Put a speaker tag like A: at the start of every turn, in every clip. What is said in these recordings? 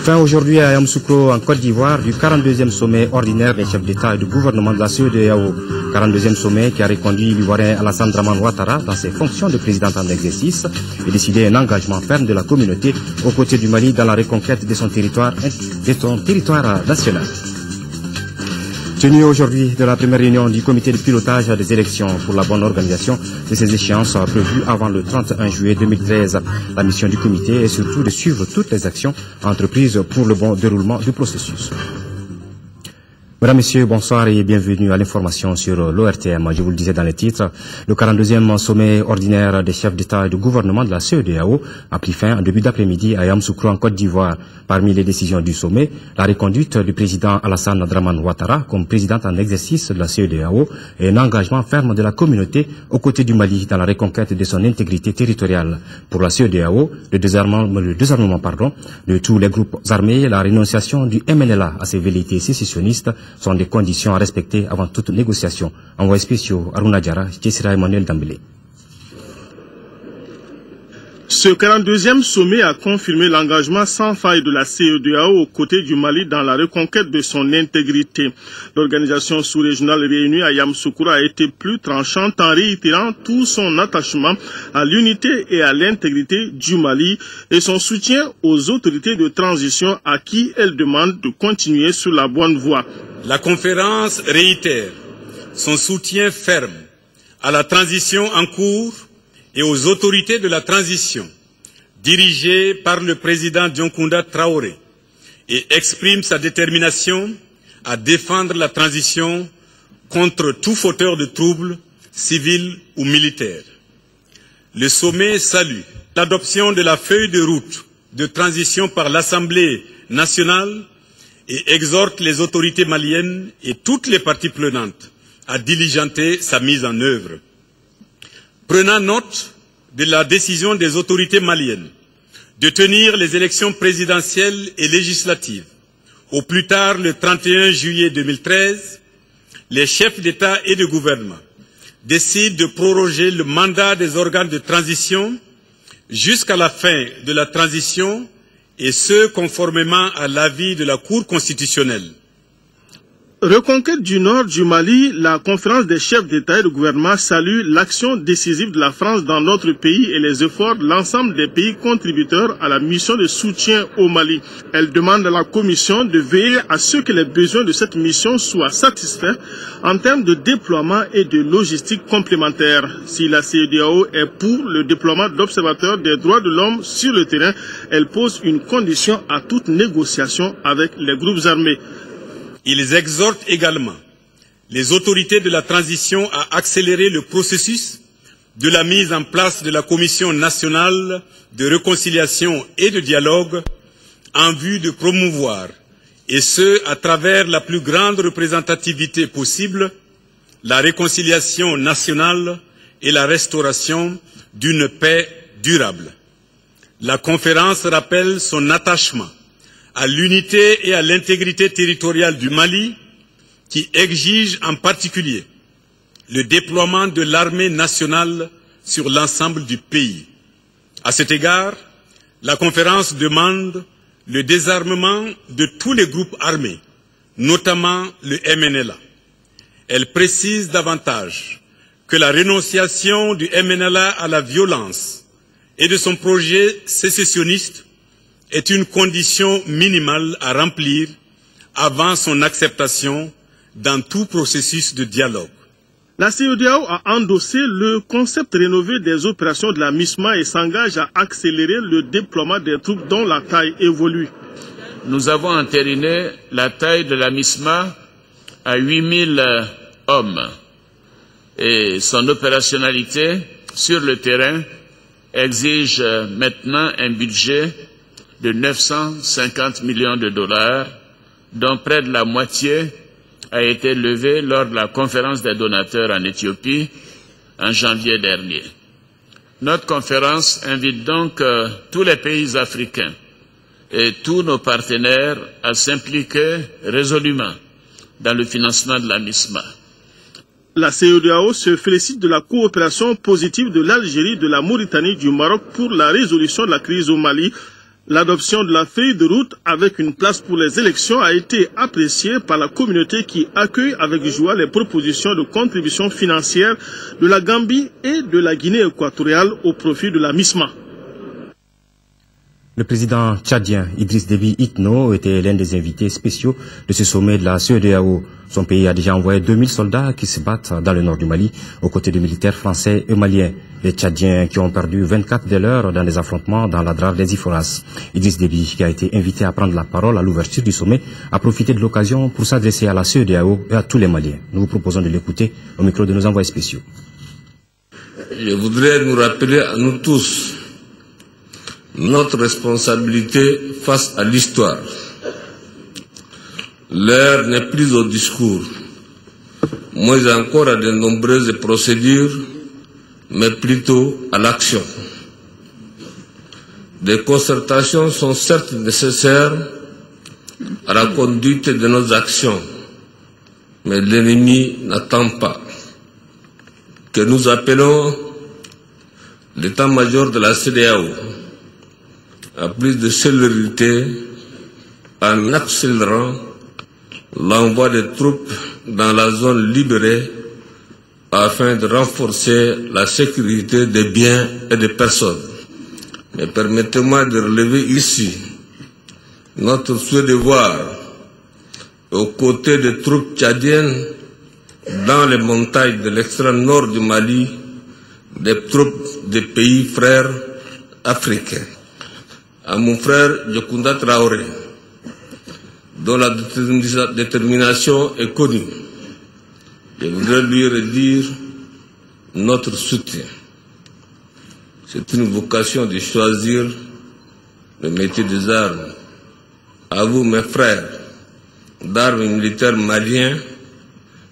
A: Fin aujourd'hui à Yamoussoukro, en Côte d'Ivoire, du 42e sommet ordinaire des chefs d'État et de gouvernement de la CEDEAO. 42e sommet qui a reconduit l'Ivoirien Alassane Dramane Ouattara dans ses fonctions de président en exercice et décidé un engagement ferme de la communauté aux côtés du Mali dans la reconquête de son territoire national. Tenue aujourd'hui de la première réunion du comité de pilotage des élections pour la bonne organisation de ces échéances prévues avant le 31 juillet 2013. La mission du comité est surtout de suivre toutes les actions entreprises pour le bon déroulement du processus. Mesdames, Messieurs, bonsoir et bienvenue à l'information sur l'ORTM. Je vous le disais dans les titres, le 42e sommet ordinaire des chefs d'État et de gouvernement de la CEDEAO a pris fin en début d'après-midi à Yamoussoukro en Côte d'Ivoire. Parmi les décisions du sommet, la reconduite du président Alassane Dramane Ouattara comme président en exercice de la CEDEAO et un engagement ferme de la communauté aux côtés du Mali dans la reconquête de son intégrité territoriale. Pour la CEDEAO, le désarmement de tous les groupes armés, la rénonciation du MNLA à ses velléités sécessionnistes sont des conditions à respecter avant toute négociation. Envoyé spéciaux Aruna Diara, Tessira Emmanuel Dambélé.
B: Ce 42e sommet a confirmé l'engagement sans faille de la CEDEAO aux côtés du Mali dans la reconquête de son intégrité. L'organisation sous-régionale réunie à Yamoussoukro a été plus tranchante en réitérant tout son attachement à l'unité et à l'intégrité du Mali et son soutien aux autorités de transition à qui elle demande de continuer sur la bonne voie.
C: La conférence réitère son soutien ferme à la transition en cours et aux autorités de la transition, dirigées par le président Dioncounda Traoré, et exprime sa détermination à défendre la transition contre tout fauteur de troubles, civils ou militaires. Le sommet salue l'adoption de la feuille de route de transition par l'Assemblée nationale et exhorte les autorités maliennes et toutes les parties prenantes à diligenter sa mise en œuvre. Prenant note de la décision des autorités maliennes de tenir les élections présidentielles et législatives au plus tard le 31 juillet 2013, les chefs d'État et de gouvernement décident de proroger le mandat des organes de transition jusqu'à la fin de la transition et ce conformément à l'avis de la Cour constitutionnelle.
B: Reconquête du nord du Mali, la conférence des chefs d'État et de gouvernement salue l'action décisive de la France dans notre pays et les efforts de l'ensemble des pays contributeurs à la mission de soutien au Mali. Elle demande à la Commission de veiller à ce que les besoins de cette mission soient satisfaits en termes de déploiement et de logistique complémentaire. Si la CEDEAO est pour le déploiement d'observateurs des droits de l'homme sur le terrain, elle pose une condition à toute négociation avec les groupes armés.
C: Ils exhortent également les autorités de la transition à accélérer le processus de la mise en place de la Commission nationale de réconciliation et de dialogue en vue de promouvoir, et ce à travers la plus grande représentativité possible, la réconciliation nationale et la restauration d'une paix durable. La conférence rappelle son attachement à l'unité et à l'intégrité territoriale du Mali, qui exige en particulier le déploiement de l'armée nationale sur l'ensemble du pays. À cet égard, la conférence demande le désarmement de tous les groupes armés, notamment le MNLA. Elle précise davantage que la rénonciation du MNLA à la violence et de son projet sécessionniste est une condition minimale à remplir avant son acceptation dans tout processus de dialogue.
B: La CEDEAO a endossé le concept rénové des opérations de la MISMA et s'engage à accélérer le déploiement des troupes dont la taille évolue.
D: Nous avons entériné la taille de la MISMA à 8000 hommes et son opérationnalité sur le terrain exige maintenant un budget de 950 millions de dollars, dont près de la moitié a été levée lors de la conférence des donateurs en Éthiopie en janvier dernier. Notre conférence invite donc tous les pays africains et tous nos partenaires à s'impliquer résolument dans le financement de la MISMA.
B: La CEDEAO se félicite de la coopération positive de l'Algérie, de la Mauritanie, du Maroc pour la résolution de la crise au Mali. L'adoption de la feuille de route avec une place pour les élections a été appréciée par la communauté qui accueille avec joie les propositions de contribution financière de la Gambie et de la Guinée équatoriale au profit de la MISMA.
A: Le président tchadien Idriss Déby Itno était l'un des invités spéciaux de ce sommet de la CEDEAO. Son pays a déjà envoyé 2000 soldats qui se battent dans le nord du Mali aux côtés de militaires français et maliens. Les Tchadiens qui ont perdu 24 de leurs dans des affrontements dans la drave des Iforas. Idriss Déby, qui a été invité à prendre la parole à l'ouverture du sommet, a profité de l'occasion pour s'adresser à la CEDEAO et à tous les Maliens. Nous vous proposons de l'écouter au micro de nos envoyés spéciaux.
E: Je voudrais nous rappeler à nous tous notre responsabilité face à l'histoire. L'heure n'est plus au discours, moins encore à de nombreuses procédures, mais plutôt à l'action. Des concertations sont certes nécessaires à la conduite de nos actions, mais l'ennemi n'attend pas. Que nous appelons l'état-major de la CEDEAO à plus de célérité en accélérant l'envoi des troupes dans la zone libérée afin de renforcer la sécurité des biens et des personnes. Mais permettez-moi de relever ici notre souhait de voir, aux côtés des troupes tchadiennes, dans les montagnes de l'extrême nord du Mali, des troupes des pays frères africains. À mon frère Yokunda Traoré, dont la détermination est connue, je voudrais lui redire notre soutien. C'est une vocation de choisir le métier des armes. À vous, mes frères d'armes militaires maliens,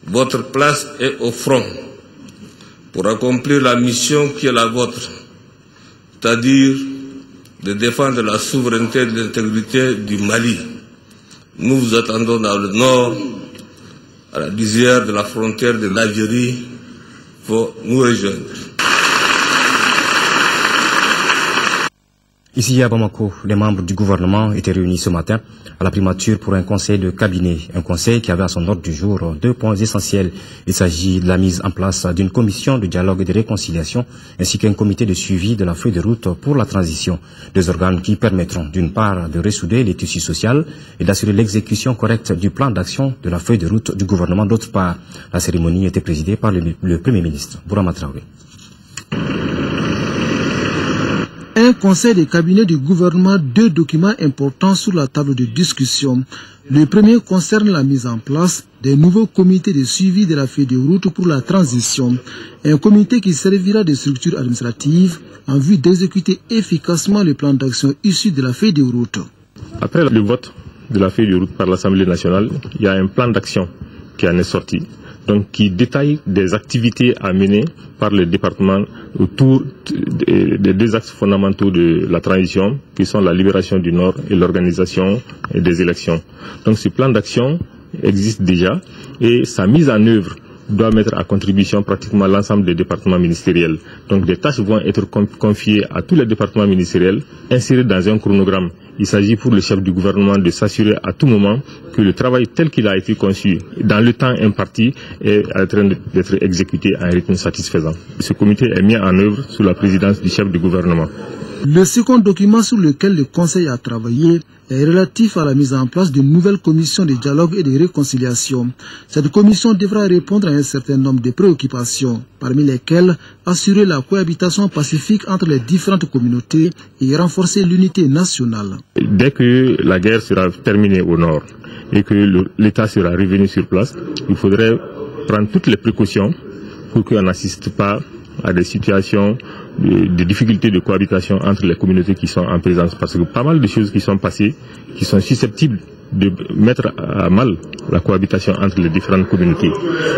E: votre place est au front pour accomplir la mission qui est la vôtre, c'est-à-dire de défendre la souveraineté et l'intégrité du Mali. Nous vous attendons dans le nord, à la lisière de la frontière de l'Algérie, pour nous rejoindre.
A: Ici à Bamako, les membres du gouvernement étaient réunis ce matin à la primature pour un conseil de cabinet. Un conseil qui avait à son ordre du jour 2 points essentiels. Il s'agit de la mise en place d'une commission de dialogue et de réconciliation ainsi qu'un comité de suivi de la feuille de route pour la transition. 2 organes qui permettront d'une part de ressouder les tissus sociaux et d'assurer l'exécution correcte du plan d'action de la feuille de route du gouvernement d'autre part. La cérémonie était présidée par le Premier ministre, Bourama Traoré.
F: Un conseil de cabinet du gouvernement, 2 documents importants sur la table de discussion. Le premier concerne la mise en place des nouveaux comités de suivi de la feuille de route pour la transition. Un comité qui servira de structure administrative en vue d'exécuter efficacement le plan d'action issu de la feuille de route.
G: Après le vote de la feuille de route par l'Assemblée nationale, il y a un plan d'action qui en est sorti, donc qui détaille des activités à mener par le département autour des 2 axes fondamentaux de la transition, qui sont la libération du Nord et l'organisation des élections. Donc ce plan d'action existe déjà et sa mise en œuvre doit mettre à contribution pratiquement l'ensemble des départements ministériels. Donc des tâches vont être confiées à tous les départements ministériels, insérées dans un chronogramme. Il s'agit pour le chef du gouvernement de s'assurer à tout moment que le travail tel qu'il a été conçu, dans le temps imparti, est en train d'être exécuté à un rythme satisfaisant. Ce comité est mis en œuvre sous la présidence du chef du gouvernement.
F: Le second document sur lequel le Conseil a travaillé est relatif à la mise en place d'une nouvelle commission de dialogue et de réconciliation. Cette commission devra répondre à un certain nombre de préoccupations, parmi lesquelles assurer la cohabitation pacifique entre les différentes communautés et renforcer l'unité nationale.
G: Dès que la guerre sera terminée au nord et que l'État sera revenu sur place, il faudrait prendre toutes les précautions pour qu'on n'assiste pas à des situations de difficultés de cohabitation entre les communautés qui sont en présence, parce que pas mal de choses qui sont passées, qui sont susceptibles de mettre à mal la cohabitation entre les différentes communautés.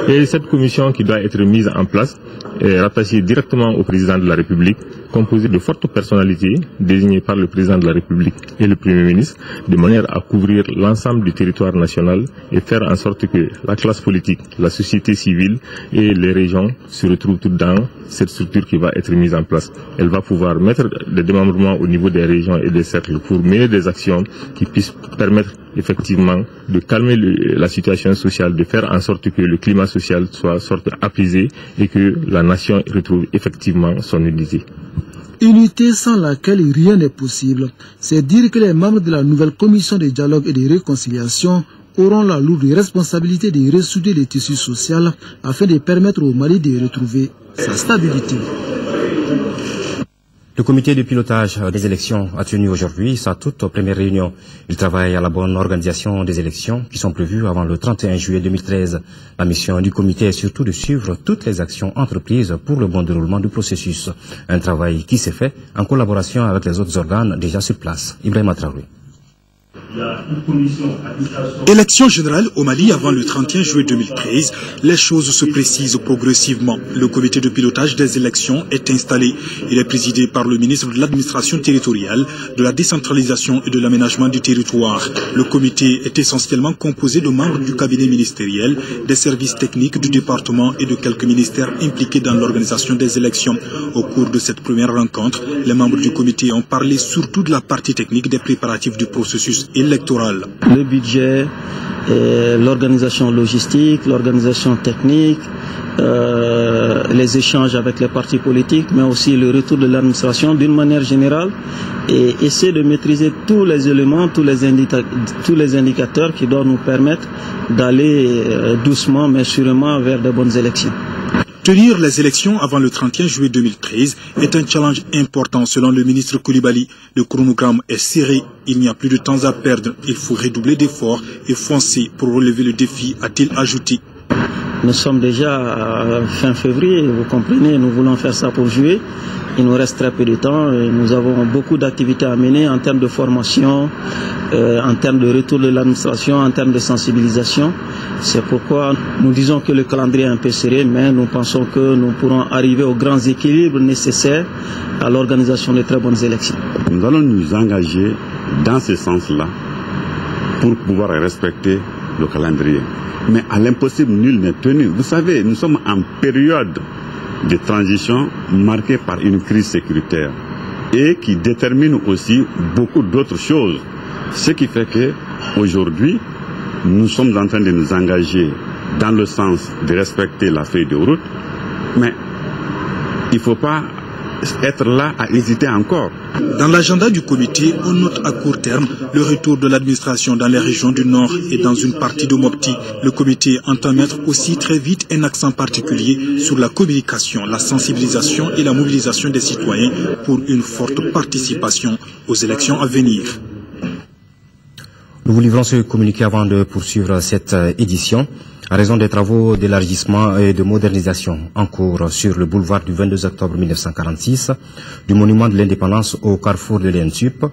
G: Et cette commission qui doit être mise en place est rattachée directement au président de la République, composée de fortes personnalités désignées par le président de la République et le Premier ministre, de manière à couvrir l'ensemble du territoire national et faire en sorte que la classe politique, la société civile et les régions se retrouvent toutes dans cette structure qui va être mise en place. Elle va pouvoir mettre des démembrements au niveau des régions et des cercles pour mener des actions qui puissent permettre effectivement de calmer la situation sociale, de faire en sorte que le climat social soit sorte apaisé et que la nation retrouve effectivement son unité.
F: Unité sans laquelle rien n'est possible. C'est dire que les membres de la nouvelle commission de dialogue et de réconciliation auront la lourde responsabilité de ressouder le tissu social afin de permettre au Mali de retrouver sa stabilité.
A: Le comité de pilotage des élections a tenu aujourd'hui sa toute première réunion. Il travaille à la bonne organisation des élections qui sont prévues avant le 31 juillet 2013. La mission du comité est surtout de suivre toutes les actions entreprises pour le bon déroulement du processus. Un travail qui s'est fait en collaboration avec les autres organes déjà sur place. Ibrahima Traoré.
H: Élection générale au Mali avant le 31 juillet 2013, les choses se précisent progressivement. Le comité de pilotage des élections est installé. Il est présidé par le ministre de l'administration territoriale, de la décentralisation et de l'aménagement du territoire. Le comité est essentiellement composé de membres du cabinet ministériel, des services techniques du département et de quelques ministères impliqués dans l'organisation des élections. Au cours de cette première rencontre, les membres du comité ont parlé surtout de la partie technique des préparatifs du processus électoral.
I: Le budget, l'organisation logistique, l'organisation technique, les échanges avec les partis politiques, mais aussi le retour de l'administration d'une manière générale et essayer de maîtriser tous les éléments, tous les indicateurs qui doivent nous permettre d'aller doucement mais sûrement vers de bonnes élections.
H: Tenir les élections avant le 31 juillet 2013 est un challenge important selon le ministre Koulibaly. Le chronogramme est serré, il n'y a plus de temps à perdre. Il faut redoubler d'efforts et foncer pour relever le défi, a-t-il ajouté.
I: Nous sommes déjà à fin février, vous comprenez, nous voulons faire ça pour juillet. Il nous reste très peu de temps. Nous avons beaucoup d'activités à mener en termes de formation, en termes de retour de l'administration, en termes de sensibilisation. C'est pourquoi nous disons que le calendrier est un peu serré, mais nous pensons que nous pourrons arriver aux grands équilibres nécessaires à l'organisation de très bonnes élections.
J: Nous allons nous engager dans ce sens-là pour pouvoir respecter le calendrier. Mais à l'impossible, nul n'est tenu. Vous savez, nous sommes en période de transition marquée par une crise sécuritaire et qui détermine aussi beaucoup d'autres choses. Ce qui fait qu'aujourd'hui, nous sommes en train de nous engager dans le sens de respecter la feuille de route, mais il ne faut pas être là à hésiter encore.
H: Dans l'agenda du comité, on note à court terme le retour de l'administration dans les régions du Nord et dans une partie de Mopti. Le comité entend mettre aussi très vite un accent particulier sur la communication, la sensibilisation et la mobilisation des citoyens pour une forte participation aux élections à venir.
A: Nous vous livrons ce communiqué avant de poursuivre cette édition. À raison des travaux d'élargissement et de modernisation en cours sur le boulevard du 22 octobre 1946, du monument de l'indépendance au carrefour de l'ENSUP,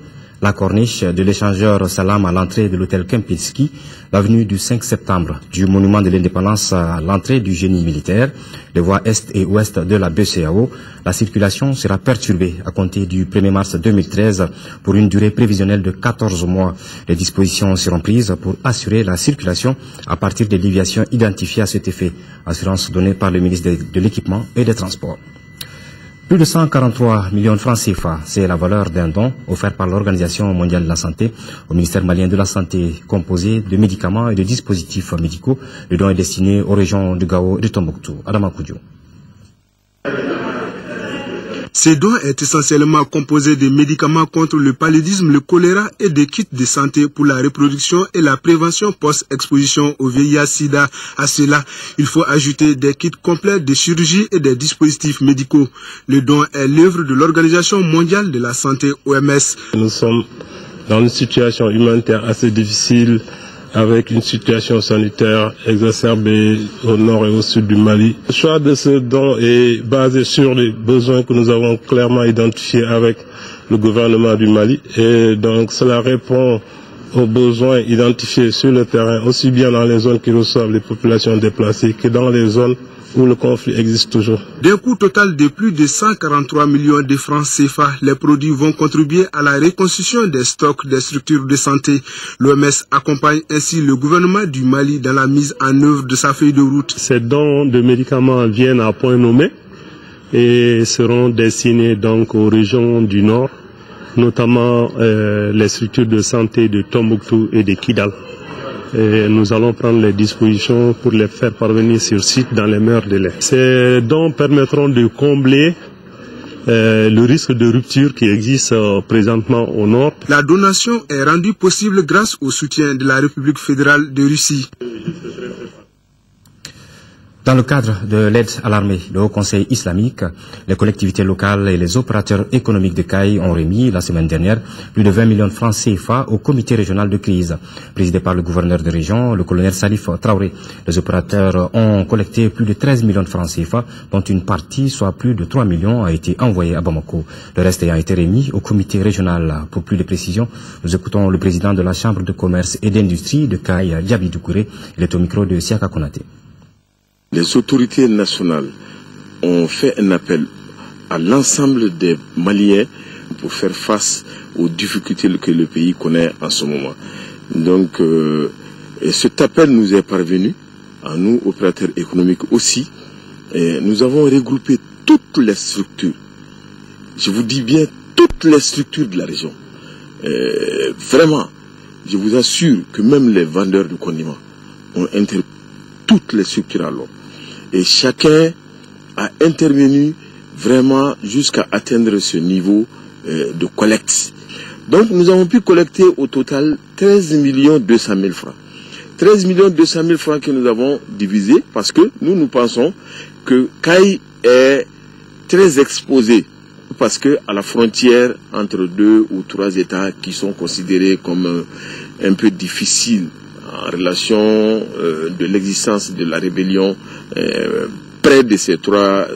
A: la corniche de l'échangeur Salam à l'entrée de l'hôtel Kempinski, l'avenue du 5 septembre, du monument de l'indépendance à l'entrée du génie militaire, les voies est et ouest de la BCEAO, la circulation sera perturbée à compter du 1er mars 2013 pour une durée prévisionnelle de 14 mois. Les dispositions seront prises pour assurer la circulation à partir des déviations identifiées à cet effet. Assurance donnée par le ministre de l'Équipement et des Transports. Plus de 143 millions de francs CFA, c'est la valeur d'un don offert par l'Organisation mondiale de la santé au ministère malien de la Santé, composé de médicaments et de dispositifs médicaux. Le don est destiné aux régions de Gao et de Tombouctou. Adama Koudiou.
B: Ce don est essentiellement composé de médicaments contre le paludisme, le choléra et des kits de santé pour la reproduction et la prévention post-exposition au VIH-Sida. À cela, il faut ajouter des kits complets de chirurgie et des dispositifs médicaux. Le don est l'œuvre de l'Organisation mondiale de la santé, OMS.
K: Nous sommes dans une situation humanitaire assez difficile, avec une situation sanitaire exacerbée au nord et au sud du Mali. Le choix de ce don est basé sur les besoins que nous avons clairement identifiés avec le gouvernement du Mali. Et donc cela répond aux besoins identifiés sur le terrain, aussi bien dans les zones qui reçoivent les populations déplacées que dans les zones où le conflit existe toujours.
L: D'un coût total de plus de 143 millions de francs CFA, les produits vont contribuer à la reconstitution des stocks des structures de santé. L'OMS accompagne ainsi le gouvernement du Mali dans la mise en œuvre de sa feuille de route.
K: Ces dons de médicaments viennent à point nommé et seront destinés donc aux régions du Nord, notamment les structures de santé de Tombouctou et de Kidal. Et nous allons prendre les dispositions pour les faire parvenir sur site dans les meilleurs délais. Ces dons permettront de combler le risque de rupture qui existe présentement au nord.
L: La donation est rendue possible grâce au soutien de la République fédérale de Russie.
A: Dans le cadre de l'aide à l'armée, le Haut Conseil islamique, les collectivités locales et les opérateurs économiques de CAI ont remis la semaine dernière plus de 20 millions de francs CFA au comité régional de crise. Présidé par le gouverneur de région, le colonel Salif Traoré, les opérateurs ont collecté plus de 13 millions de francs CFA, dont une partie, soit plus de 3 millions, a été envoyée à Bamako. Le reste ayant été remis au comité régional. Pour plus de précisions, nous écoutons le président de la Chambre de commerce et d'industrie de CAI, Diaby Doucouré. Il est au micro de Siaka Konaté.
M: Les autorités nationales ont fait un appel à l'ensemble des Maliens pour faire face aux difficultés que le pays connaît en ce moment. Donc, et cet appel nous est parvenu, à nous, opérateurs économiques aussi. Et nous avons regroupé toutes les structures, je vous dis bien toutes les structures de la région. Vraiment, je vous assure que même les vendeurs de condiments ont interpellé toutes les structures alors. Et chacun a intervenu vraiment jusqu'à atteindre ce niveau de collecte. Donc nous avons pu collecter au total 13 200 000 francs. 13 200 000 francs que nous avons divisés parce que nous pensons que CAI est très exposé parce que à la frontière entre 2 ou 3 États qui sont considérés comme un peu difficiles en relation de l'existence de la rébellion près de ces trois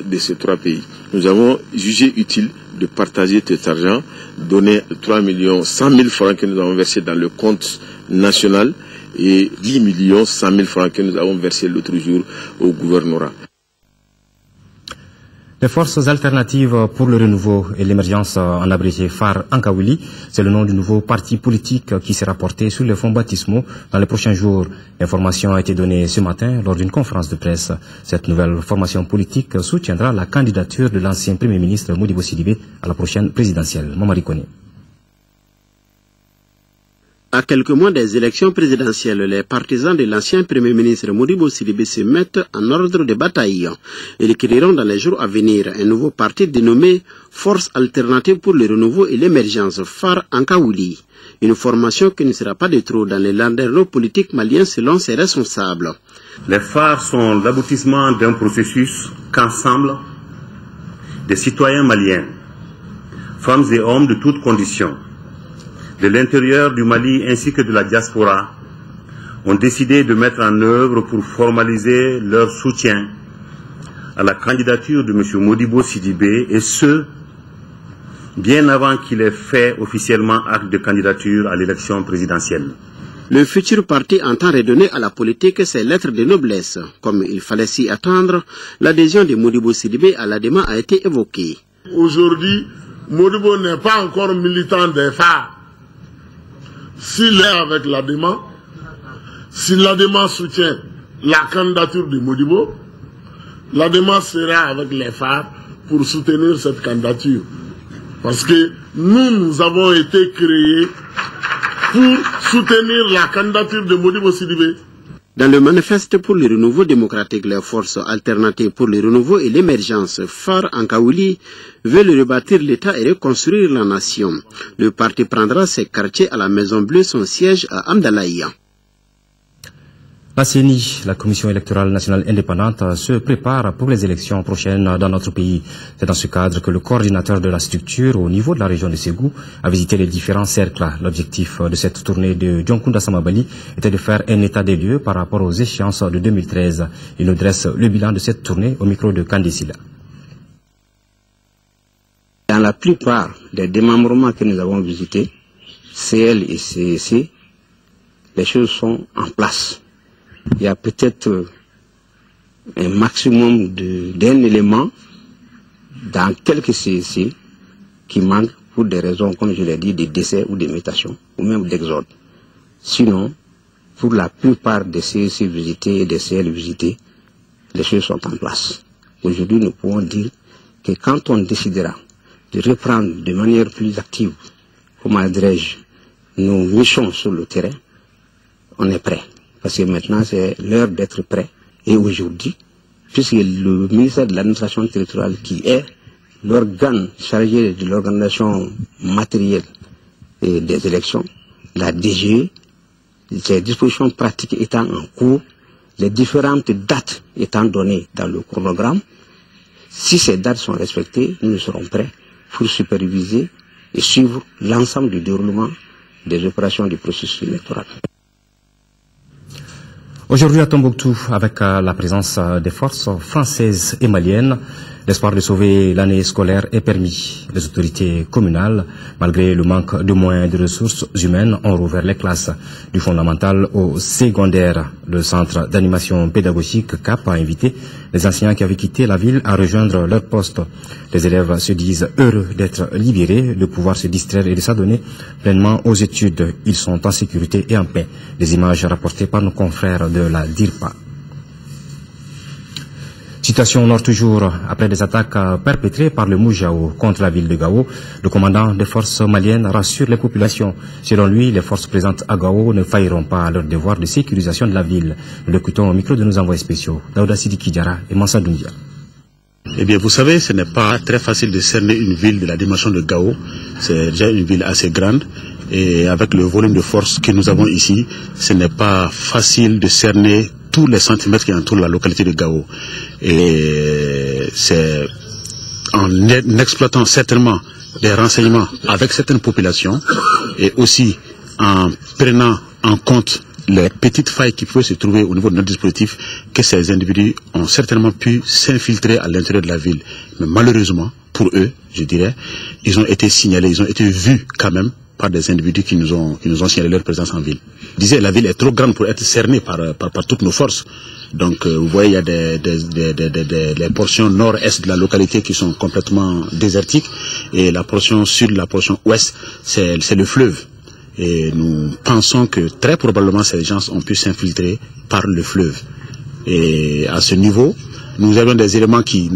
M: pays. Nous avons jugé utile de partager cet argent, donner 3 100 000 francs que nous avons versés dans le compte national et 10 100 000 francs que nous avons versés l'autre jour au gouvernorat.
A: Les forces alternatives pour le renouveau et l'émergence, en abrégé FAR Ankawili, c'est le nom du nouveau parti politique qui sera porté sur les fonds baptismaux dans les prochains jours. L'information a été donnée ce matin lors d'une conférence de presse. Cette nouvelle formation politique soutiendra la candidature de l'ancien Premier ministre Modibo Sidibé à la prochaine présidentielle. Momari Kone.
N: À quelques mois des élections présidentielles, les partisans de l'ancien Premier ministre Modibo Sidibé se mettent en ordre de bataille. Ils créeront dans les jours à venir un nouveau parti dénommé Force alternative pour le renouveau et l'émergence, FAR Ankawili. Une formation qui ne sera pas de trop dans les landerneaux politiques maliens selon ses responsables.
O: Les FAR sont l'aboutissement d'un processus qu'ensemble des citoyens maliens, femmes et hommes de toutes conditions, de l'intérieur du Mali ainsi que de la diaspora, ont décidé de mettre en œuvre pour formaliser leur soutien à la candidature de M. Modibo Sidibé, et ce, bien avant qu'il ait fait officiellement acte de candidature à l'élection présidentielle.
N: Le futur parti entend redonner à la politique ses lettres de noblesse. Comme il fallait s'y attendre, l'adhésion de Modibo Sidibé à l'ADEMA a été évoquée.
P: Aujourd'hui, Modibo n'est pas encore militant des FAR. S'il est avec l'ADEMA, si l'ADEMA soutient la candidature de Modibo, l'ADEMA sera avec les FAR pour soutenir cette candidature. Parce que nous avons été créés pour soutenir la candidature de Modibo Sidibé.
N: Dans le manifeste pour le renouveau démocratique, les forces alternatives pour le renouveau et l'émergence, FAR Ankawili, veulent rebâtir l'État et reconstruire la nation. Le parti prendra ses quartiers à la Maison Bleue, son siège à Amdalaïa.
A: La CENI, la Commission électorale nationale indépendante, se prépare pour les élections prochaines dans notre pays. C'est dans ce cadre que le coordinateur de la structure au niveau de la région de Ségou a visité les différents cercles. L'objectif de cette tournée de Djonkunda Samabali était de faire un état des lieux par rapport aux échéances de 2013. Il nous dresse le bilan de cette tournée au micro de Kandesila.
Q: Dans la plupart des démembrements que nous avons visités, CL et CEC,
N: les choses sont en place. Il y a peut-être un maximum d'un élément dans quelques CEC qui manque pour des raisons, comme je l'ai dit, de décès ou de mutation, ou même d'exode. Sinon, pour la plupart des CEC visités et des CL visités, les choses sont en place. Aujourd'hui, nous pouvons dire que quand on décidera de reprendre de manière plus active, comment dirais-je, nos missions sur le terrain, on est prêt. Parce que maintenant, c'est l'heure d'être prêt. Et aujourd'hui, puisque le ministère de l'administration territoriale, qui est l'organe chargé de l'organisation matérielle des élections, la DGE, les dispositions pratiques étant en cours, les différentes dates étant données dans le chronogramme, si ces dates sont respectées, nous serons prêts pour superviser et suivre l'ensemble du déroulement des opérations du processus électoral.
A: Aujourd'hui à Tombouctou, avec la présence des forces françaises et maliennes, l'espoir de sauver l'année scolaire est permis. Les autorités communales, malgré le manque de moyens et de ressources humaines, ont rouvert les classes du fondamental au secondaire. Le centre d'animation pédagogique CAP a invité les enseignants qui avaient quitté la ville à rejoindre leur poste. Les élèves se disent heureux d'être libérés, de pouvoir se distraire et de s'adonner pleinement aux études. Ils sont en sécurité et en paix. Des images rapportées par nos confrères de la DIRPA. Situation au nord toujours, après des attaques perpétrées par le Moujao contre la ville de Gao, le commandant des forces maliennes rassure les populations. Selon lui, les forces présentes à Gao ne failleront pas à leur devoir de sécurisation de la ville. Nous l'écoutons au micro de nos envoyés spéciaux, Daouda Sidiki Diara et Mansa Doumbia.
Q: Eh bien, vous savez, ce n'est pas très facile de cerner une ville de la dimension de Gao. C'est déjà une ville assez grande. Et avec le volume de force que nous avons ici, ce n'est pas facile de cerner tous les centimètres qui entourent la localité de Gao. Et c'est en exploitant certainement des renseignements avec certaines populations et aussi en prenant en compte les petites failles qui pouvaient se trouver au niveau de notre dispositif que ces individus ont certainement pu s'infiltrer à l'intérieur de la ville. Mais malheureusement, pour eux, je dirais, ils ont été signalés, ils ont été vus quand même par des individus qui nous ont signalé leur présence en ville. Je disais, la ville est trop grande pour être cernée par toutes nos forces. Donc, vous voyez, il y a les portions nord-est de la localité qui sont complètement désertiques. Et la portion sud, la portion ouest, c'est le fleuve. Et nous pensons que très probablement ces gens ont pu s'infiltrer par le fleuve. Et à ce niveau, nous avons des éléments qui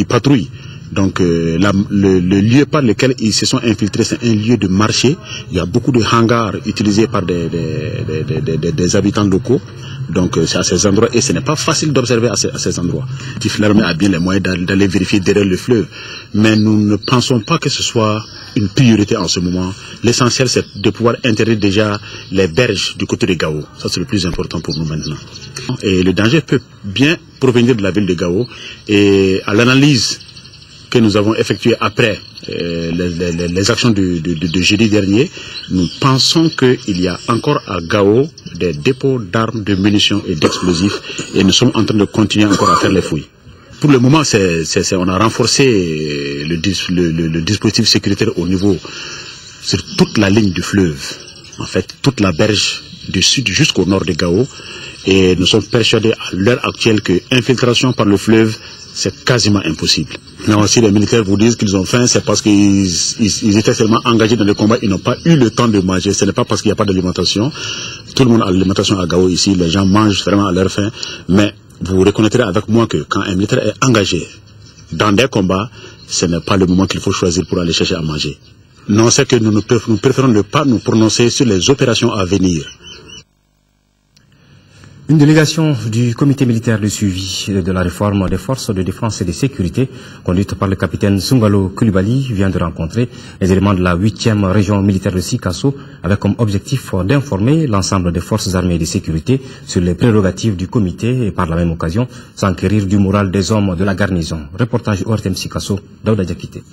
Q: patrouillent. Donc le lieu par lequel ils se sont infiltrés, c'est un lieu de marché. Il y a beaucoup de hangars utilisés par des habitants locaux. Donc c'est à ces endroits et ce n'est pas facile d'observer à ces endroits. L'armée a bien les moyens d'aller vérifier derrière le fleuve. Mais nous ne pensons pas que ce soit une priorité en ce moment. L'essentiel c'est de pouvoir interdire déjà les berges du côté de Gao. Ça c'est le plus important pour nous maintenant. Et le danger peut bien provenir de la ville de Gao. Et à l'analyse que nous avons effectué après les actions de jeudi dernier, nous pensons qu'il y a encore à Gao des dépôts d'armes, de munitions et d'explosifs et nous sommes en train de continuer encore à faire les fouilles. Pour le moment, on a renforcé le dispositif sécuritaire au niveau, sur toute la ligne du fleuve, en fait, toute la berge du sud jusqu'au nord de Gao et nous sommes persuadés à l'heure actuelle que infiltration par le fleuve c'est quasiment impossible. Mais si les militaires vous disent qu'ils ont faim, c'est parce qu'ils étaient tellement engagés dans le combat, ils n'ont pas eu le temps de manger. Ce n'est pas parce qu'il n'y a pas d'alimentation. Tout le monde a l'alimentation à Gao ici, les gens mangent vraiment à leur faim. Mais vous reconnaîtrez avec moi que quand un militaire est engagé dans des combats, ce n'est pas le moment qu'il faut choisir pour aller chercher à manger. Non, c'est que nous préférons ne pas nous prononcer sur les opérations à venir.
A: Une délégation du comité militaire de suivi de la réforme des forces de défense et de sécurité, conduite par le capitaine Sungalo Coulibaly, vient de rencontrer les éléments de la 8e région militaire de Sikasso, avec comme objectif d'informer l'ensemble des forces armées et de sécurité sur les prérogatives du comité et par la même occasion s'enquérir du moral des hommes de la garnison. Reportage ORTM Sikasso, Daouda Diakité.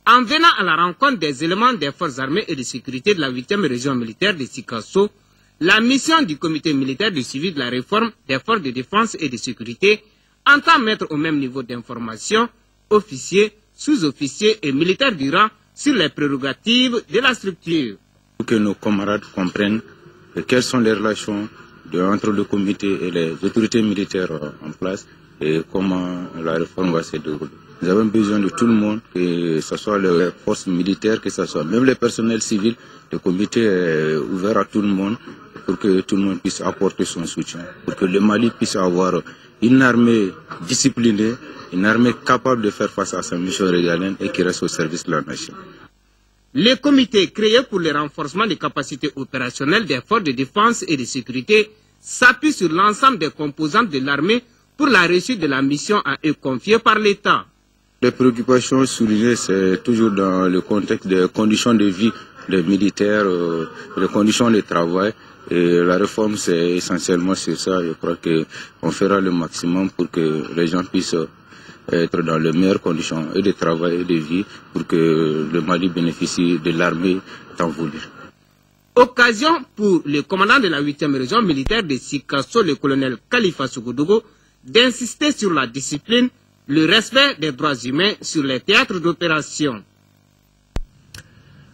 R: En venant à la rencontre des éléments des forces armées et de sécurité de la 8e région militaire de Sikasso, la mission du comité militaire de suivi de la réforme des forces de défense et de sécurité entend mettre au même niveau d'information officiers, sous-officiers et militaires du rang sur les prérogatives de la structure.
S: pour que nos camarades comprennent quelles sont les relations entre le comité et les autorités militaires en place et comment la réforme va se dérouler. Nous avons besoin de tout le monde, que ce soit les forces militaires, que ce soit même les personnels civils. Le comité est ouvert à tout le monde pour que tout le monde puisse apporter son soutien, pour que le Mali puisse avoir une armée disciplinée, une armée capable de faire face à sa mission régalienne et qui reste au service de la nation.
R: Le comité créé pour le renforcement des capacités opérationnelles des forces de défense et de sécurité s'appuie sur l'ensemble des composantes de l'armée pour la réussite de la mission à eux confiée par l'État.
S: Les préoccupations soulignées, c'est toujours dans le contexte des conditions de vie des militaires, les conditions de travail. Et la réforme, c'est essentiellement sur ça. Je crois qu'on fera le maximum pour que les gens puissent être dans les meilleures conditions et de travail et de vie pour que le Mali bénéficie de l'armée tant voulue.
R: Occasion pour le commandant de la 8e région militaire de Sikasso, le colonel Khalifa Sougoudougo, d'insister sur la discipline, le respect des droits humains sur les théâtres d'opération.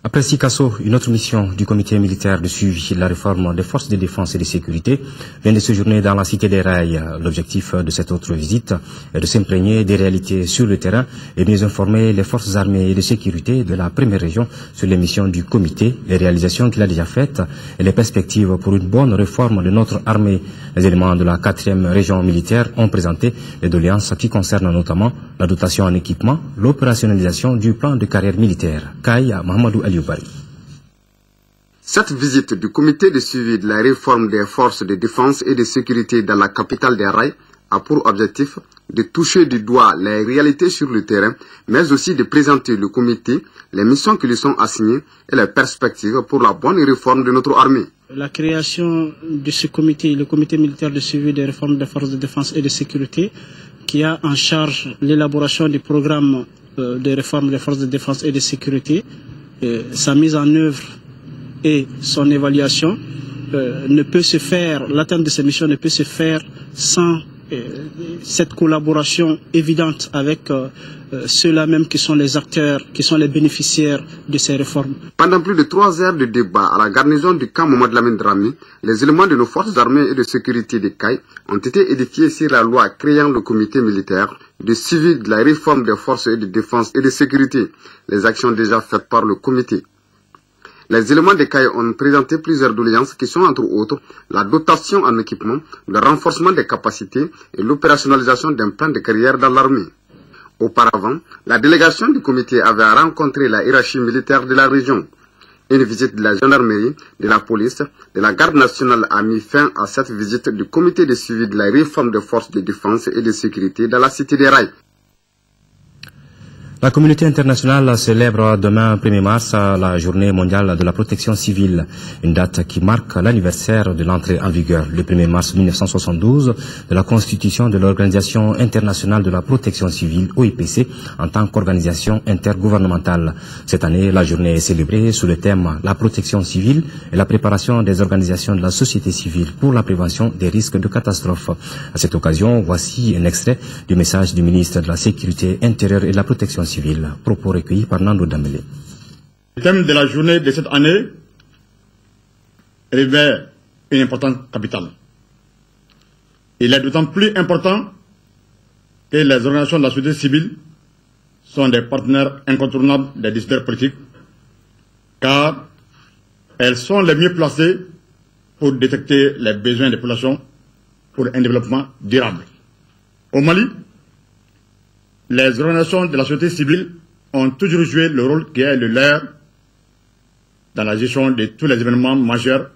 A: Après Sikasso, une autre mission du comité militaire de suivi de la réforme des forces de défense et de sécurité vient de séjourner dans la cité des Rails. L'objectif de cette autre visite est de s'imprégner des réalités sur le terrain et de mieux informer les forces armées et de sécurité de la première région sur les missions du comité, les réalisations qu'il a déjà faites et les perspectives pour une bonne réforme de notre armée. Les éléments de la 4e région militaire ont présenté les doléances qui concernent notamment la dotation en équipement, l'opérationnalisation du plan de carrière militaire. Kaya Mahamadou Ali.
T: Cette visite du comité de suivi de la réforme des forces de défense et de sécurité dans la capitale des Rails a pour objectif de toucher du doigt les réalités sur le terrain, mais aussi de présenter le comité, les missions qui lui sont assignées et les perspectives pour la bonne réforme de notre armée.
I: La création de ce comité, le comité militaire de suivi des réformes des forces de défense et de sécurité, qui a en charge l'élaboration du programme de réforme des forces de défense et de sécurité, sa mise en œuvre et son évaluation ne peut se faire, l'atteinte de ces missions ne peut se faire sans cette collaboration évidente avec ceux-là même qui sont les acteurs, qui sont les bénéficiaires de ces réformes.
T: Pendant plus de 3 heures de débat à la garnison du camp Mohamed Lamine Dramé, les éléments de nos forces armées et de sécurité des CAI ont été édifiés sur la loi créant le comité militaire de suivi de la réforme des forces de défense et de sécurité, les actions déjà faites par le comité. Les éléments des CAI ont présenté plusieurs doléances qui sont entre autres la dotation en équipement, le renforcement des capacités et l'opérationnalisation d'un plan de carrière dans l'armée. Auparavant, la délégation du comité avait rencontré la hiérarchie militaire de la région. Une visite de la gendarmerie, de la police, de la garde nationale a mis fin à cette visite du comité de suivi de la réforme des forces de défense et de sécurité dans la cité des Rails.
A: La communauté internationale célèbre demain 1er mars la journée mondiale de la protection civile, une date qui marque l'anniversaire de l'entrée en vigueur, le 1er mars 1972, de la constitution de l'Organisation internationale de la protection civile, OIPC, en tant qu'organisation intergouvernementale. Cette année, la journée est célébrée sous le thème « La protection civile et la préparation des organisations de la société civile pour la prévention des risques de catastrophe ». À cette occasion, voici un extrait du message du ministre de la Sécurité intérieure et de la protection civile, propos recueillis par Nando Dambélé.
U: Le thème de la journée de cette année revêt une importance capitale. Il est d'autant plus important que les organisations de la société civile sont des partenaires incontournables des décideurs politiques, car elles sont les mieux placées pour détecter les besoins des populations pour un développement durable. Au Mali, les organisations de la société civile ont toujours joué le rôle qui est le leur dans la gestion de tous les événements majeurs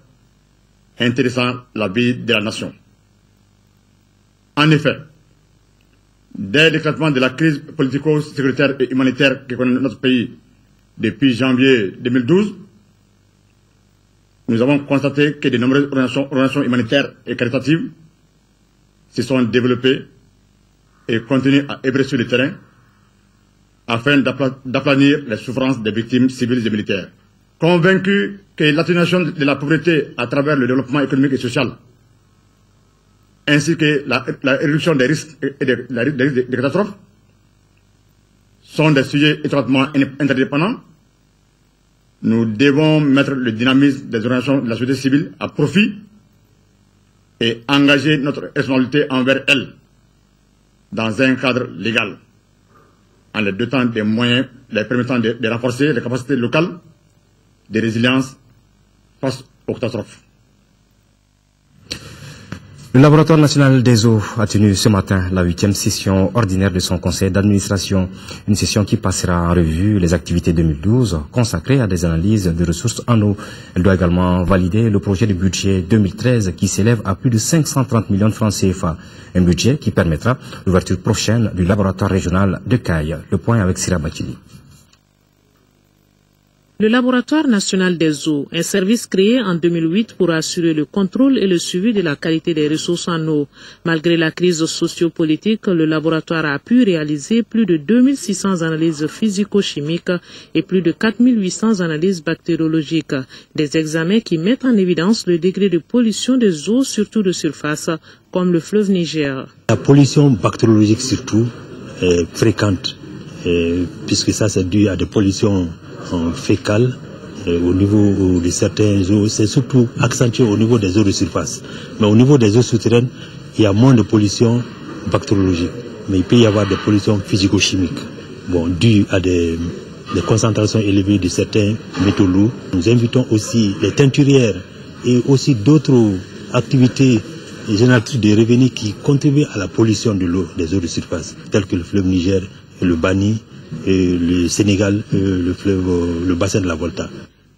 U: intéressant la vie de la nation. En effet, dès l'éclatement de la crise politico-sécuritaire et humanitaire que connaît notre pays depuis janvier 2012, nous avons constaté que de nombreuses organisations humanitaires et caritatives se sont développées et continuent à œuvrer sur le terrain afin d'aplanir les souffrances des victimes civiles et militaires. Convaincus que l'atténuation de la pauvreté à travers le développement économique et social, ainsi que la réduction des risques et des catastrophes, sont des sujets étroitement interdépendants, Nous devons mettre le dynamisme des organisations de la société civile à profit et engager notre responsabilité envers elles dans un cadre légal, en leur dotant des moyens les permettant de renforcer les capacités locales de résilience face aux catastrophes.
A: Le laboratoire national des eaux a tenu ce matin la 8e session ordinaire de son conseil d'administration, une session qui passera en revue les activités 2012 consacrées à des analyses de ressources en eau. Elle doit également valider le projet de budget 2013 qui s'élève à plus de 530 millions de francs CFA, un budget qui permettra l'ouverture prochaine du laboratoire régional de Caille. Le point avec Sira Bachili.
C: Le laboratoire national des eaux, un service créé en 2008 pour assurer le contrôle et le suivi de la qualité des ressources en eau. Malgré la crise sociopolitique, le laboratoire a pu réaliser plus de 2600 analyses physico-chimiques et plus de 4800 analyses bactériologiques. Des examens qui mettent en évidence le degré de pollution des eaux, surtout de surface, comme le fleuve Niger.
V: La pollution bactériologique surtout est fréquente, puisque ça c'est dû à des pollutions fécales au niveau de certaines eaux, c'est surtout accentué au niveau des eaux de surface. Mais au niveau des eaux souterraines, il y a moins de pollution bactériologique. Mais il peut y avoir des pollutions physico-chimiques, dues à des concentrations élevées de certains métaux lourds. Nous invitons aussi les teinturières et aussi d'autres activités génératrices de revenus qui contribuent à la pollution de l'eau, des eaux de surface, telles que le fleuve Niger, le Bani, et le Sénégal, le bassin de la Volta.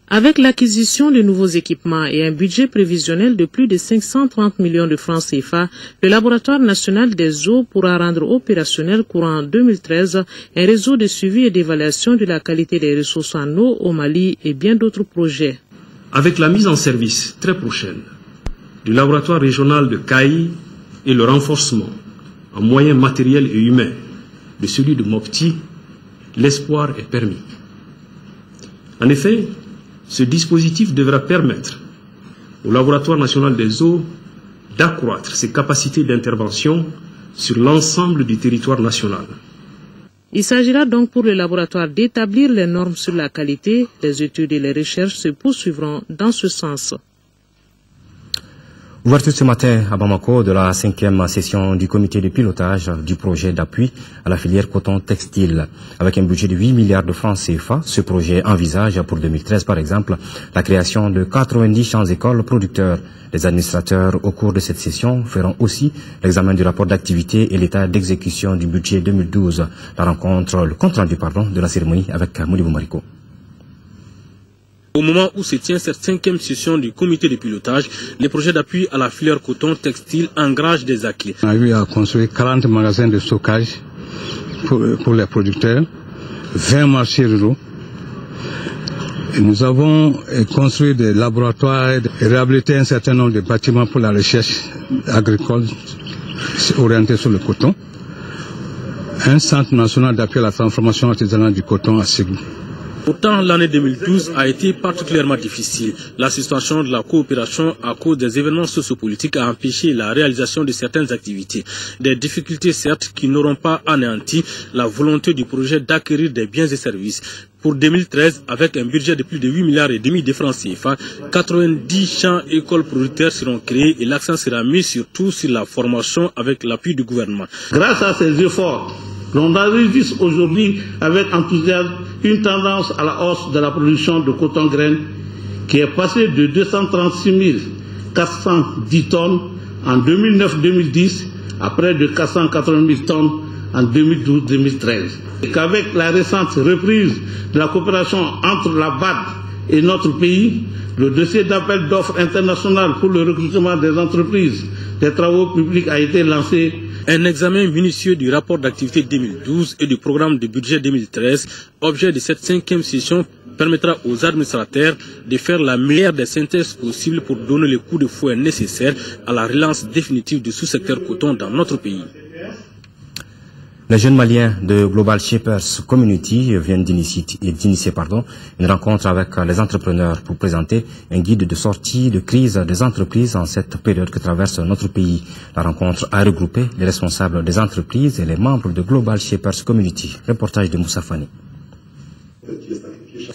C: Avec l'acquisition de nouveaux équipements et un budget prévisionnel de plus de 530 millions de francs CFA, le laboratoire national des eaux pourra rendre opérationnel courant 2013 un réseau de suivi et d'évaluation de la qualité des ressources en eau au Mali et bien d'autres projets.
W: Avec la mise en service très prochaine du laboratoire régional de Caille et le renforcement en moyens matériels et humains de celui de Mopti, l'espoir est permis. En effet, ce dispositif devra permettre au laboratoire national des eaux d'accroître ses capacités d'intervention sur l'ensemble du territoire national.
C: Il s'agira donc pour le laboratoire d'établir les normes sur la qualité. Les études et les recherches se poursuivront dans ce sens.
A: Ouverture ce matin à Bamako de la 5e session du comité de pilotage du projet d'appui à la filière coton textile. Avec un budget de 8 milliards de francs CFA, ce projet envisage pour 2013 par exemple la création de 90 champs écoles producteurs. Les administrateurs au cours de cette session feront aussi l'examen du rapport d'activité et l'état d'exécution du budget 2012. Le compte rendu de la cérémonie avec Moulibou Mariko.
X: Au moment où se tient cette 5e session du comité de pilotage, les projets d'appui à la filière coton textile engagent des acquis.
Y: On a eu à construire 40 magasins de stockage pour les producteurs, 20 marchés ruraux. Et nous avons construit des laboratoires et réhabilité un certain nombre de bâtiments pour la recherche agricole orientée sur le coton. Un centre national d'appui à la transformation artisanale du coton à Ségou.
X: Pourtant, l'année 2012 a été particulièrement difficile. La suspension de la coopération à cause des événements sociopolitiques a empêché la réalisation de certaines activités. Des difficultés certes qui n'auront pas anéanti la volonté du projet d'acquérir des biens et services. Pour 2013, avec un budget de plus de 8 milliards et demi de francs CFA, 90 champs écoles producteurs seront créés et l'accent sera mis surtout sur la formation avec l'appui du gouvernement.
Z: Grâce à ces efforts, l'on enregistre aujourd'hui avec enthousiasme une tendance à la hausse de la production de coton-graines qui est passée de 236 410 tonnes en 2009-2010 à près de 480 000 tonnes en 2012-2013. Et qu'avec la récente reprise de la coopération entre la BAD et notre pays, le dossier d'appel d'offres international pour le recrutement des entreprises des travaux publics a été lancé.
X: Un examen minutieux du rapport d'activité 2012 et du programme de budget 2013, objet de cette 5e session, permettra aux administrateurs de faire la meilleure des synthèses possibles pour donner le coup de fouet nécessaire à la relance définitive du sous-secteur coton dans notre pays.
A: Les jeunes Maliens de Global Shapers Community viennent d'initier une rencontre avec les entrepreneurs pour présenter un guide de sortie de crise des entreprises en cette période que traverse notre pays. La rencontre a regroupé les responsables des entreprises et les membres de Global Shapers Community. Reportage de Moussa Fani.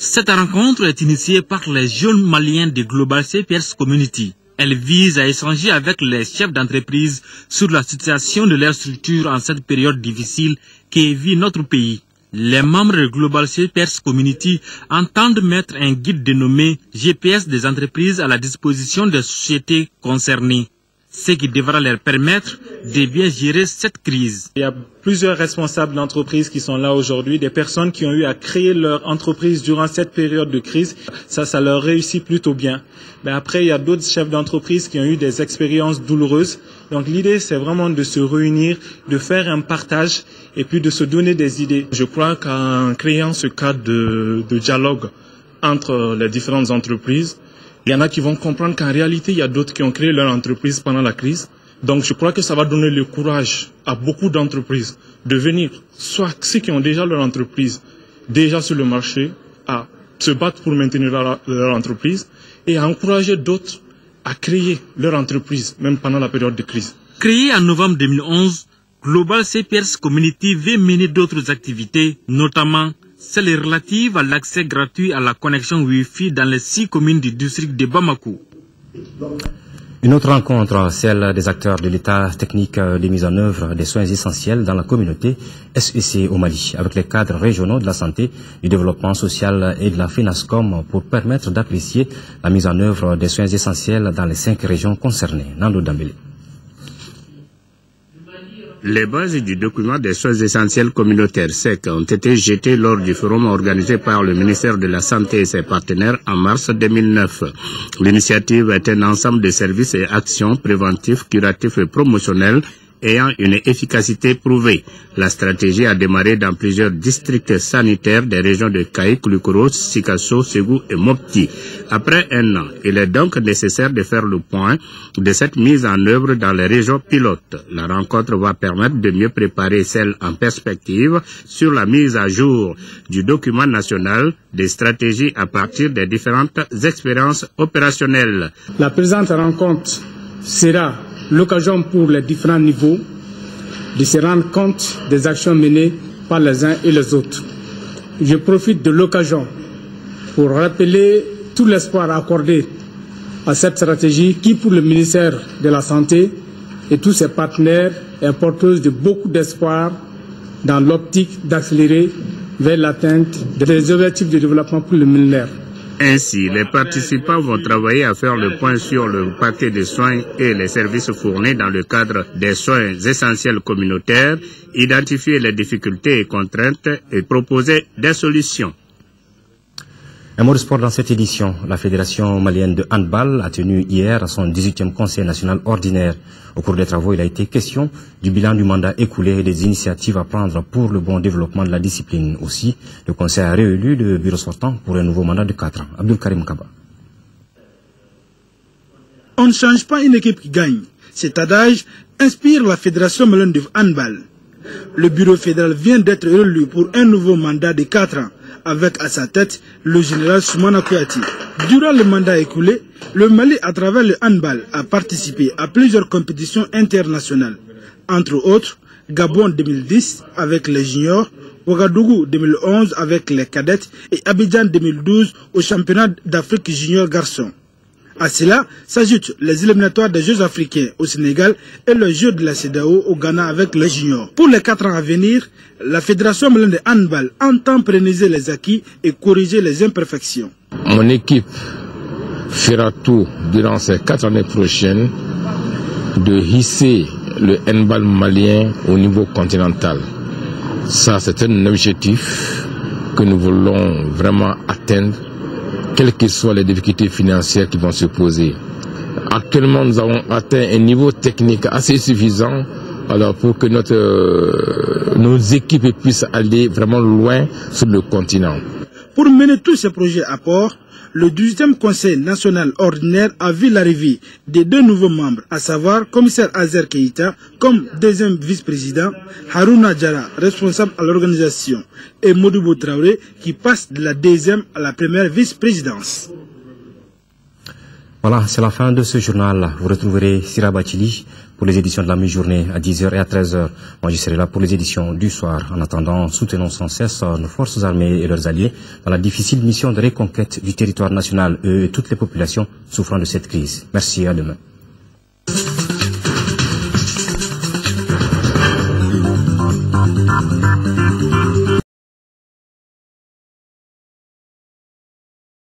D: Cette rencontre est initiée par les jeunes Maliens de Global CPS Community. Elle vise à échanger avec les chefs d'entreprise sur la situation de leur structure en cette période difficile que vit notre pays. Les membres de Global CPS Community entendent mettre un guide dénommé GPS des entreprises à la disposition des sociétés concernées, ce qui devra leur permettre de bien gérer cette crise.
E: Il y a plusieurs responsables d'entreprises qui sont là aujourd'hui, des personnes qui ont eu à créer leur entreprise durant cette période de crise. Ça leur réussit plutôt bien. Mais après, il y a d'autres chefs d'entreprise qui ont eu des expériences douloureuses. Donc l'idée, c'est vraiment de se réunir, de faire un partage et puis de se donner des idées. Je crois qu'en créant ce cadre de dialogue entre les différentes entreprises, il y en a qui vont comprendre qu'en réalité, il y a d'autres qui ont créé leur entreprise pendant la crise. Donc je crois que ça va donner le courage à beaucoup d'entreprises de venir, soit ceux qui ont déjà leur entreprise, déjà sur le marché, à se battre pour maintenir leur entreprise et à encourager d'autres à créer leur entreprise, même pendant la période de crise.
D: Créé en novembre 2011, Global CPS Community veut mener d'autres activités, notamment celles relatives à l'accès gratuit à la connexion Wi-Fi dans les 6 communes du district de Bamako.
A: Une autre rencontre, celle des acteurs de l'État technique de mise en œuvre des soins essentiels dans la communauté SEC au Mali, avec les cadres régionaux de la santé, du développement social et de la FENASCOM pour permettre d'apprécier la mise en œuvre des soins essentiels dans les 5 régions concernées. Nando Dambélé.
F: Les bases du document des soins essentiels communautaires SEC ont été jetées lors du forum organisé par le ministère de la Santé et ses partenaires en mars 2009. L'initiative est un ensemble de services et actions préventifs, curatifs et promotionnels ayant une efficacité prouvée. La stratégie a démarré dans plusieurs districts sanitaires des régions de Kaï, Kulukoro, Sikasso, Ségou et Mopti. Après un an, il est donc nécessaire de faire le point de cette mise en œuvre dans les régions pilotes. La rencontre va permettre de mieux préparer celles en perspective sur la mise à jour du document national des stratégies à partir des différentes expériences opérationnelles.
G: La présente rencontre sera l'occasion pour les différents niveaux de se rendre compte des actions menées par les uns et les autres. Je profite de l'occasion pour rappeler tout l'espoir accordé à cette stratégie qui, pour le ministère de la Santé et tous ses partenaires, est porteuse de beaucoup d'espoir dans l'optique d'accélérer vers l'atteinte des objectifs de développement pour le millénaire.
F: Ainsi, les participants vont travailler à faire le point sur le paquet de soins et les services fournis dans le cadre des soins essentiels communautaires, identifier les difficultés et contraintes et proposer des solutions.
A: Un mot de sport dans cette édition. La Fédération malienne de handball a tenu hier son 18e conseil national ordinaire. Au cours des travaux, il a été question du bilan du mandat écoulé et des initiatives à prendre pour le bon développement de la discipline. Aussi, le conseil a réélu le bureau sortant pour un nouveau mandat de 4 ans. Abdul Karim Kaba.
H: On ne change pas une équipe qui gagne. Cet adage inspire la Fédération malienne de handball. Le bureau fédéral vient d'être élu pour un nouveau mandat de 4 ans, avec à sa tête le général Soumana Kouyaté. Durant le mandat écoulé, le Mali, à travers le handball, a participé à plusieurs compétitions internationales. Entre autres, Gabon 2010 avec les juniors, Ouagadougou 2011 avec les cadettes et Abidjan 2012 au championnat d'Afrique junior garçons. À cela s'ajoutent les éliminatoires des Jeux africains au Sénégal et le Jeux de la CEDEAO au Ghana avec les juniors. Pour les 4 ans à venir, la Fédération malienne de handball entend pérenniser les acquis et corriger les imperfections.
J: Mon équipe fera tout durant ces 4 années prochaines de hisser le handball malien au niveau continental. Ça, c'est un objectif que nous voulons vraiment atteindre, quelles que soient les difficultés financières qui vont se poser. Actuellement, nous avons atteint un niveau technique assez suffisant alors pour que nos équipes puissent aller vraiment loin sur le continent.
H: Pour mener tous ces projets à port, le 18e Conseil national ordinaire a vu l'arrivée des 2 nouveaux membres, à savoir commissaire Azer Keïta comme 2e vice-président, Harouna Diarra, responsable à l'organisation, et Modibo Traoré qui passe de la 2e à la 1re vice-présidence.
A: Voilà, c'est la fin de ce journal. Vous retrouverez Sira Bachili pour les éditions de la mi-journée à 10h et à 13h. Moi, je serai là pour les éditions du soir. En attendant, soutenons sans cesse nos forces armées et leurs alliés dans la difficile mission de reconquête du territoire national, eux et toutes les populations souffrant de cette crise. Merci, à demain.
B: Thank you.